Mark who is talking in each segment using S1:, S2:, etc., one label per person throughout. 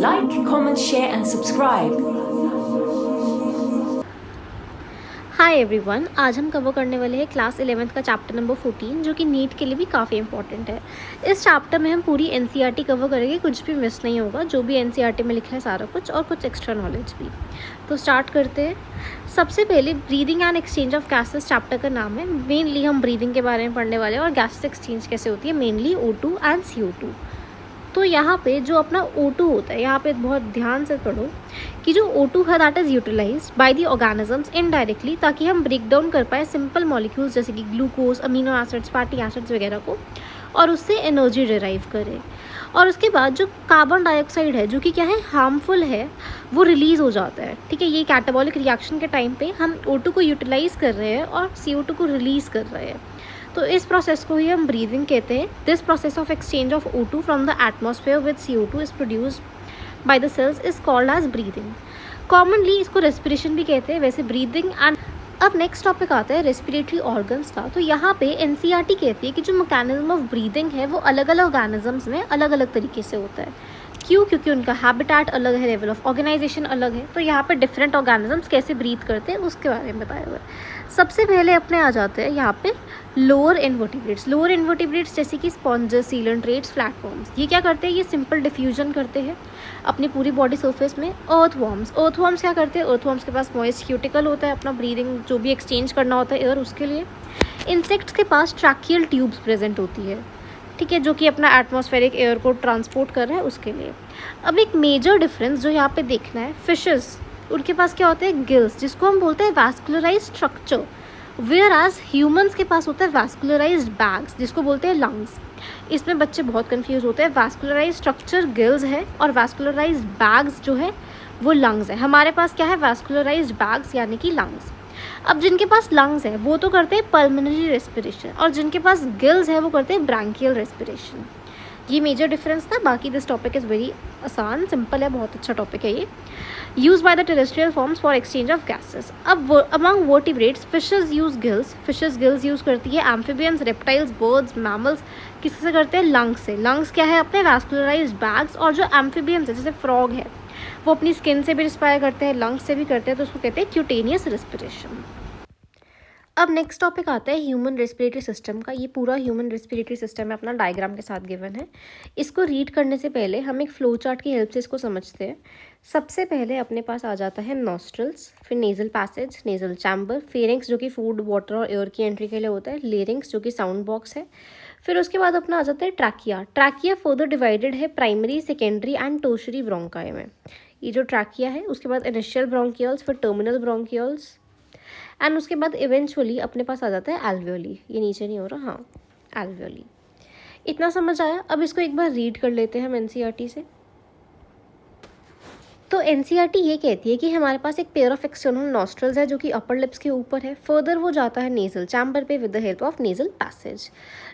S1: like, comment, share and subscribe.
S2: Hi everyone, आज हम cover करने वाले हैं क्लास 11th का चैप्टर नंबर 14 जो कि नीट के लिए भी काफ़ी इंपॉर्टेंट है। इस चैप्टर में हम पूरी एनसीईआरटी कवर करेंगे, कुछ भी मिस नहीं होगा, जो भी एनसीईआरटी में लिखा है सारा कुछ, और कुछ एक्स्ट्रा नॉलेज भी। तो स्टार्ट करते हैं। सबसे पहले breathing and exchange of gases chapter का नाम है। मेनली हम ब्रीदिंग के बारे में पढ़ने वाले हैं और गैसेस एक्सचेंज कैसे होती है, मेनली O2 एंड CO2। तो यहाँ पे जो अपना O2 होता है, यहाँ पे बहुत ध्यान से पढ़ो कि जो O2 है that is utilised by the organisms indirectly, ताकि हम ब्रेक डाउन कर पाए सिंपल मॉलिक्यूल्स जैसे कि glucose, amino acids, fatty acids वगैरह को, और उससे एनर्जी डिराइव करें। और उसके बाद जो कार्बन डाइऑक्साइड है, जो कि क्या है, हार्मफुल है, वो रिलीज़ हो जाता है। ठीक है, ये कैटाबॉलिक रिएक्शन के टाइम पे हम O2 को यूटिलाइज कर रहे हैं और CO2 को रिलीज़ कर रहे हैं। तो इस प्रोसेस को ही हम ब्रीदिंग कहते हैं। This process of exchange of O2 from the atmosphere with CO2 is produced by the cells is called as breathing. Commonly इसको रेस्पिरेशन भी कहते हैं वैसे, ब्रीदिंग एंड। अब नेक्स्ट टॉपिक आता है रेस्पिरेटरी ऑर्गन्स का। तो यहाँ पे एनसीईआरटी कहती है कि जो मैकेनिज्म ऑफ ब्रीदिंग है वो अलग अलग ऑर्गेनिजम्स में अलग अलग तरीके से होता है। क्यों? क्योंकि उनका हैबिटेट अलग है, लेवल ऑफ ऑर्गेनाइजेशन अलग है। तो यहाँ पे डिफरेंट ऑर्गेनिजम्स कैसे ब्रीथ करते हैं उसके बारे में बताया हुआ है। सबसे पहले अपने आ जाते हैं यहाँ पे लोअर इन्वर्टिब्रेट्स। लोअर इन्वर्टिब्रेट्स जैसे कि स्पॉन्जेस, सीलेंट्रेट्स, फ्लैटवर्म्स, ये क्या करते हैं, ये सिंपल डिफ्यूजन करते हैं अपनी पूरी बॉडी सरफेस में। अर्थवर्म्स क्या करते हैं, अर्थवर्म्स के पास मॉइस्ट क्यूटिकल होता है अपना ब्रीदिंग जो भी एक्सचेंज करना होता है एयर, उसके लिए। इंसेक्ट्स के पास ट्रैकियल ट्यूब्स प्रेजेंट होती है, ठीक है, जो कि अपना एटमॉस्फेरिक एयर को ट्रांसपोर्ट कर रहा है उसके लिए। अब एक मेजर डिफरेंस जो यहाँ पे देखना है, फिशेस, उनके पास क्या होता है, गिल्स, जिसको हम बोलते हैं vascularised structure, where as humans के पास होता है वैस्कुलराइज्ड बैग्स, जिसको बोलते हैं लंग्स। इसमें बच्चे बहुत कंफ्यूज होते हैं। वैस्कुलराइज्ड स्ट्रक्चर गिल्स है और वैस्कुलराइज्ड बैग्स जो है वो लंग्स है। हमारे पास क्या है, वैस्कुलराइज्ड बैग्स यानी कि लंग्स। अब जिनके पास लंग्स है वो तो करते हैं पल्मोनरी रेस्पिरेशन, और जिनके पास गिल्स है वो करते हैं ब्रैंकियल रेस्पिरेशन। ये मेजर डिफरेंस था। बाकी दिस टॉपिक इज़ वेरी आसान, सिंपल है, बहुत अच्छा टॉपिक है ये। Use by the terrestrial forms for exchange of gases. अब among vertebrates fishes use gills. Fishes gills use करती है। एम्फीबियंस, रेप्टाइल्स, बर्ड्स, मैमल्स किससे करते हैं, लंग्स से। लंग्स क्या है, अपने वैस्कुलराइज्ड बैग्स। और जो एम्फीबियंस है जैसे फ्रॉग है, वो अपनी स्किन से भी रिस्पायर करते हैं, लंग्स से भी करते हैं, तो उसको कहते हैं क्यूटेनियस रेस्पिरेशन। अब नेक्स्ट टॉपिक आता है ह्यूमन रेस्पिरेटरी सिस्टम का। ये पूरा ह्यूमन रेस्पिरेटरी सिस्टम है अपना डायग्राम के साथ गिवन है। इसको रीड करने से पहले हम एक फ्लो चार्ट की हेल्प से इसको समझते हैं। सबसे पहले अपने पास आ जाता है नॉस्ट्रल्स, फिर nasal passage, nasal chamber, pharynx जो कि फूड, वाटर और एयर की एंट्री के लिए होता है, लेरिंग्स जो कि साउंड बॉक्स है। फिर उसके बाद अपना आ जाता है ट्रैकिया। ट्रैकिया फर्दर डिवाइडेड है primary, secondary and tertiary bronchi में। ये जो ट्रैकिया है, उसके बाद इनिशियल ब्रोंकियल्स, फिर टर्मिनल ब्रोंकियल्स, एंड उसके बाद इवेंचुअली अपने पास आ जाता है एल्वियोली। ये नीचे नहीं हो रहा, हाँ, एल्वियोली। इतना समझ आया। अब इसको एक बार रीड कर लेते हैं हम एनसीईआरटी से। तो एनसीईआरटी ये कहती है कि हमारे पास एक पेयर ऑफ एक्सटर्नल नॉस्ट्रल्स है जो कि अपर लिप्स के ऊपर है। फर्दर वो जाता है नेजल चैम्बर पे with the help of nasal passage.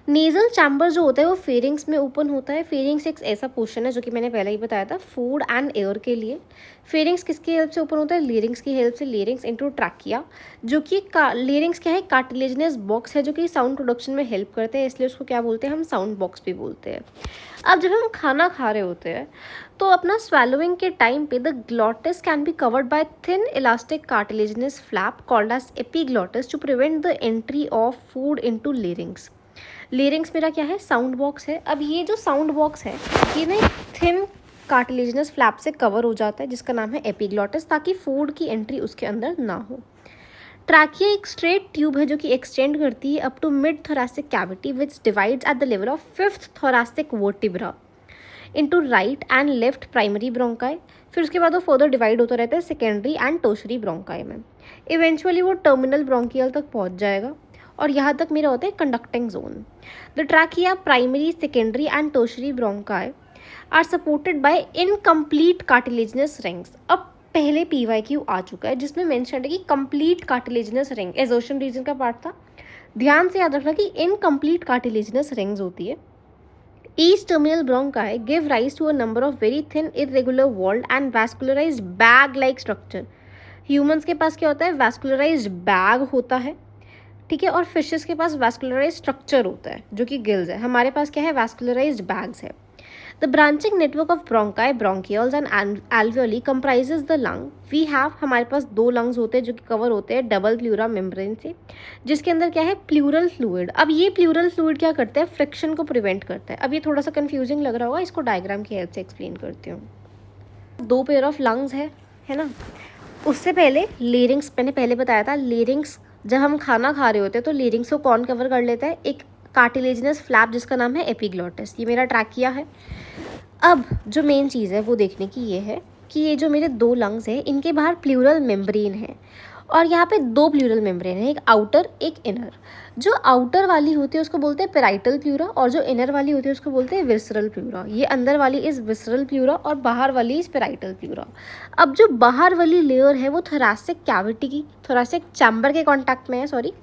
S2: Nasal chamber जो होता है वो फेरिंग्स में ओपन होता है। फेरिंग्स एक ऐसा पोर्शन है जो कि मैंने पहले ही बताया था, फूड एंड एयर के लिए। फेरिंग्स किसकी हेल्प से ओपन होता है, लेरिंग्स की हेल्प से। लेरिंग्स इनटू ट्रैकिया, जो कि लेरिंग्स क्या है, कार्टिलेजिनस बॉक्स है जो कि साउंड प्रोडक्शन में हेल्प करते हैं, इसलिए उसको क्या बोलते हैं, हम साउंड बॉक्स भी बोलते हैं। अब जब हम खाना खा रहे होते हैं तो अपना स्वेलोइंग के टाइम पे the glottis can be covered by thin elastic cartilaginous flap called as epiglottis to prevent the entry of food into larynx. Larynx मेरा क्या है, साउंड बॉक्स है। अब ये जो साउंड बॉक्स है ये ना थिन कार्टिलेजिनस फ्लैप से कवर हो जाता है जिसका नाम है एपीग्लॉटिस, ताकि फूड की एंट्री उसके अंदर ना हो। ट्रैकिया एक स्ट्रेट ट्यूब है जो कि एक्सटेंड करती है up to mid thoracic cavity which divides at the level of 5th thoracic vertebra into right and left primary bronchi. फिर उसके बाद वो फर्दर डिवाइड होता रहता है सेकेंडरी एंड टर्शरी ब्रोंकाई में। इवेंचुअली वो टर्मिनल ब्रोंकियल तक पहुंच जाएगा और यहाँ तक मेरा होता है conducting zone. The trachea, primary, secondary and tertiary bronchi are supported by incomplete cartilaginous rings. अब पहले PYQ आ चुका है जिसमें मेंशन है कि कंप्लीट कार्टिलेजिनस रिंग एजर्शन रीजन का पार्ट था। ध्यान से याद रखना कि इनकम्प्लीट कार्टिलेजिनस रिंग्स होती है। Each terminal bronchi give rise to a number of very thin, irregular walled and vascularized bag-like structure. Humans के पास क्या होता है, vascularized bag होता है, ठीक है, और फिशेस के पास vascularized structure होता है जो कि गिल्स है। हमारे पास क्या है, vascularized bags है। The branching network of bronchi, bronchioles and alveoli comprises the lung. We have, हमारे पास 2 लंग्स होते हैं जो कि कवर होते हैं डबल प्लूरा मेम्ब्रेन से, जिसके अंदर क्या है, प्लूरल फ्लूइड। अब ये प्लूरल फ्लूइड क्या करता है, फ्रिक्शन को प्रिवेंट करता है। अब ये थोड़ा सा कंफ्यूजिंग लग रहा होगा, इसको डायग्राम की हेल्प से एक्सप्लेन करती हूँ। 2 पेयर ऑफ लंग्स है ना। उससे पहले लेरिंग्स, मैंने पहले बताया था, लेरिंग्स जब हम खाना खा रहे होते हैं तो लेरिंग्स को कौन कवर कर लेता है, एक कार्टिलेजिनस फ्लैप जिसका नाम है एपिग्लॉटिस। ये मेरा ट्रैकिया है। अब जो मेन चीज़ है वो देखने की ये है कि ये जो मेरे 2 लंग्स हैं इनके बाहर प्लूरल मेम्ब्रेन है, और यहाँ पे 2 प्लूरल मेम्ब्रेन है, एक आउटर एक इनर। जो आउटर वाली होती है उसको बोलते हैं पेराइटल प्लूरा, और जो इनर वाली होती है उसको बोलते हैं विसरल प्लूरा। ये अंदर वाली इज विसरल प्लूरा और बाहर वाली इज पेराइटल प्लूरा। अब जो बाहर वाली लेयर है वो थोरैसिक कैविटी की, थोरैसिक चैम्बर के कॉन्टैक्ट में है, सॉरी,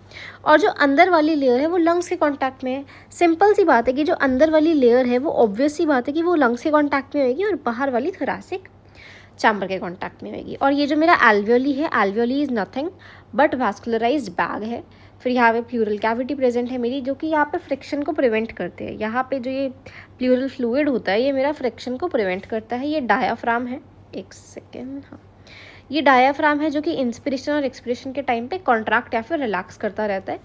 S2: और जो अंदर वाली लेयर है वो लंग्स के कॉन्टैक्ट में है। सिंपल सी बात है कि जो अंदर वाली लेयर है वो ऑब्वियस सी बात है कि वो लंग्स के कॉन्टैक्ट में होगी, और बाहर वाली थोरैसिक चैम्बर के कॉन्टैक्ट में होगी। और ये जो मेरा एल्वियोली है, alveoli is nothing but vascularised bag है। फिर यहाँ पे प्लूरल कैविटी प्रेजेंट है मेरी, जो कि यहाँ पे फ्रिक्शन को प्रिवेंट करते हैं। यहाँ पे जो ये प्लूरल फ्लूइड होता है ये मेरा फ्रिक्शन को प्रिवेंट करता है। ये डायाफ्राम है, एक सेकेंड, हाँ, ये डायाफ्राम है जो कि इंस्पिरेशन और एक्सपिरेशन के टाइम पे कॉन्ट्रैक्ट या फिर रिलैक्स करता रहता है।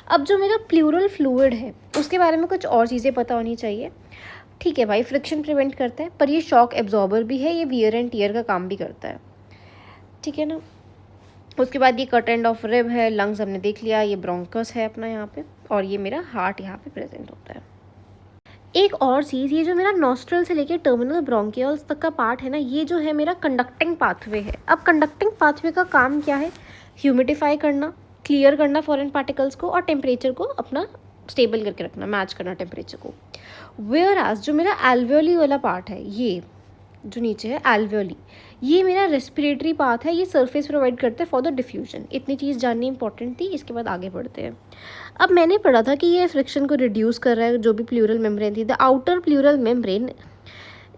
S2: अब जो मेरा प्लूरल फ्लूइड है उसके बारे में कुछ और चीज़ें पता होनी चाहिए। ठीक है भाई, फ्रिक्शन प्रिवेंट करता है, पर ये शॉक एब्जॉर्बर भी है, ये वियर एंड टीयर का काम भी करता है, ठीक है ना। उसके बाद ये कट एंड ऑफ रिब है, लंग्स हमने देख लिया, ये ब्रोंकस है अपना यहाँ पे, और ये मेरा हार्ट यहाँ पे प्रेजेंट होता है। एक और चीज़, ये जो मेरा नॉस्ट्रल से लेके टर्मिनल ब्रोंकियल्स तक का पार्ट है ना, ये जो है मेरा कंडक्टिंग पाथवे है। अब कंडक्टिंग पाथवे का काम क्या है, ह्यूमिडिफाई करना, क्लियर करना फॉरेन पार्टिकल्स को, और टेम्परेचर को अपना स्टेबल करके रखना, मैच करना टेम्परेचर को। वेयर एज जो मेरा एल्वियोली वाला पार्ट है, ये जो नीचे है एल्वियोली, ये मेरा रेस्पिरेटरी पार्ट है, ये सरफेस प्रोवाइड करते हैं फॉर द डिफ्यूजन। इतनी चीज़ जाननी इंपॉर्टेंट थी, इसके बाद आगे बढ़ते हैं। अब मैंने पढ़ा था कि ये फ्रिक्शन को रिड्यूस कर रहा है, जो भी प्लूरल मेम्ब्रेन थी। The outer pleural membrane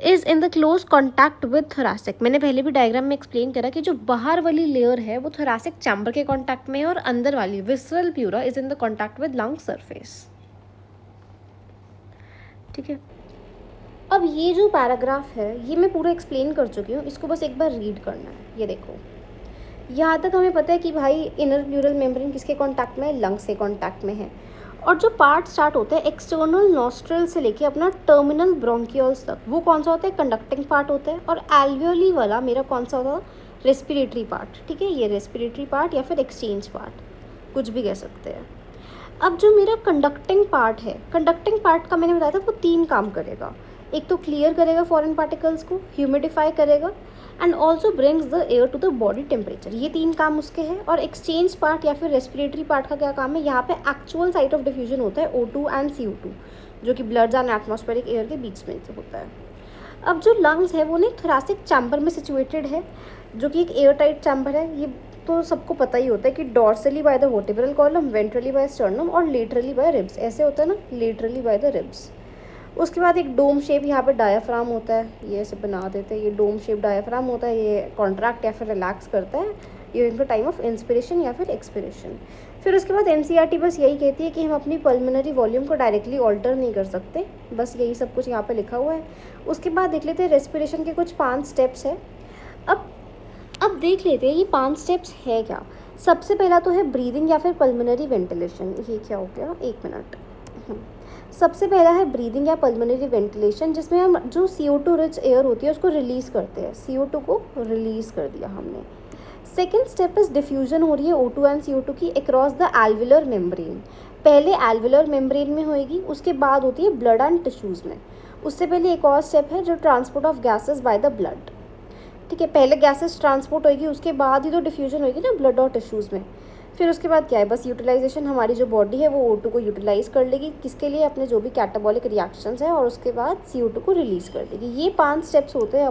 S2: is in the close contact with thoracic. मैंने पहले भी डायग्राम में एक्सप्लेन करा कि जो बाहर वाली लेयर है वो थोरैसिक चैम्बर के कॉन्टैक्ट में है, और अंदर वाली visceral pleura is in the contact with lung surface, ठीक है। अब ये जो पैराग्राफ है ये मैं पूरा एक्सप्लेन कर चुकी हूँ, इसको बस एक बार रीड करना है। ये देखो, यहाँ तक हमें पता है कि भाई इनर प्लूरल मेम्ब्रेन किसके कांटेक्ट में है, लंग्स के कांटेक्ट में है। और जो पार्ट स्टार्ट होता है एक्सटर्नल नॉस्ट्रल से लेके अपना टर्मिनल ब्रोंकियल्स तक, वो कौन सा होता है, कंडक्टिंग पार्ट होता है। और एल्वियोली वाला मेरा कौन सा होता है, रेस्पिरेटरी पार्ट, ठीक है। ये रेस्पिरेटरी पार्ट या फिर एक्सचेंज पार्ट, कुछ भी कह सकते हैं। अब जो मेरा कंडक्टिंग पार्ट है, कंडक्टिंग पार्ट का मैंने बताया था वो 3 काम करेगा। एक तो क्लियर करेगा फॉरेन पार्टिकल्स को, ह्यूमिडिफाई करेगा, and also brings the air to the body temperature. ये 3 काम उसके हैं। और एक्सचेंज पार्ट या फिर रेस्पिरेटरी पार्ट का क्या काम है, यहाँ पे एक्चुअल साइट ऑफ डिफ्यूजन होता है O2 एंड CO2, जो कि ब्लड एंड एटमॉस्फेरिक एयर के बीच में होता है। अब जो लंग्स है वो ना थोरैसिक चैम्बर में सिचुएटेड है, जो कि एक एयर टाइट चैम्बर है। ये तो सबको पता ही होता है कि dorsally by the vertebral column, ventrally by sternum और लेटरली बाय रिब्स, ऐसे होता है ना, लेटरली बाय द रिब्स। उसके बाद एक डोम शेप यहाँ पे डायाफ्राम होता है, ये ऐसे बना देते हैं, ये डोम शेप डायाफ्राम होता है, ये कॉन्ट्रैक्ट या फिर रिलैक्स करता है during the time of inspiration या फिर एक्सपिरेशन। फिर उसके बाद NCERT बस यही कहती है कि हम अपनी पल्मोनरी वॉल्यूम को डायरेक्टली ऑल्टर नहीं कर सकते, बस यही सब कुछ यहाँ पे लिखा हुआ है। उसके बाद देख लेते हैं रेस्पिरेशन के कुछ 5 स्टेप्स है। अब देख लेते हैं ये 5 स्टेप्स है क्या। सबसे पहला तो है ब्रीदिंग या फिर पल्मोनरी वेंटिलेशन। ये क्या हो गया, 1 मिनट। सबसे पहला है ब्रीदिंग या पल्मोनरी वेंटिलेशन, जिसमें हम जो CO2 रिच एयर होती है उसको रिलीज़ करते हैं। CO2 को रिलीज़ कर दिया हमने। सेकेंड स्टेप इज डिफ्यूजन हो रही है O2 एंड CO2 की अक्रॉस द एल्विलर मेम्ब्रेन। पहले एल्विलर मेम्ब्रेन में होएगी, उसके बाद होती है ब्लड एंड टिश्यूज़ में। उससे पहले एक और स्टेप है जो transport of gases by the blood, ठीक है। पहले गैसेस ट्रांसपोर्ट होएगी, उसके बाद ही तो डिफ्यूजन होएगी ना ब्लड और टिश्यूज़ में। फिर उसके बाद क्या है, बस यूटिलाइजेशन, हमारी जो बॉडी है वो O2 को यूटिलाइज़ कर लेगी, किसके लिए, अपने जो भी कैटाबॉलिक रिएक्शंस है, और उसके बाद CO2 को रिलीज़ कर देगी। ये 5 स्टेप्स होते हैं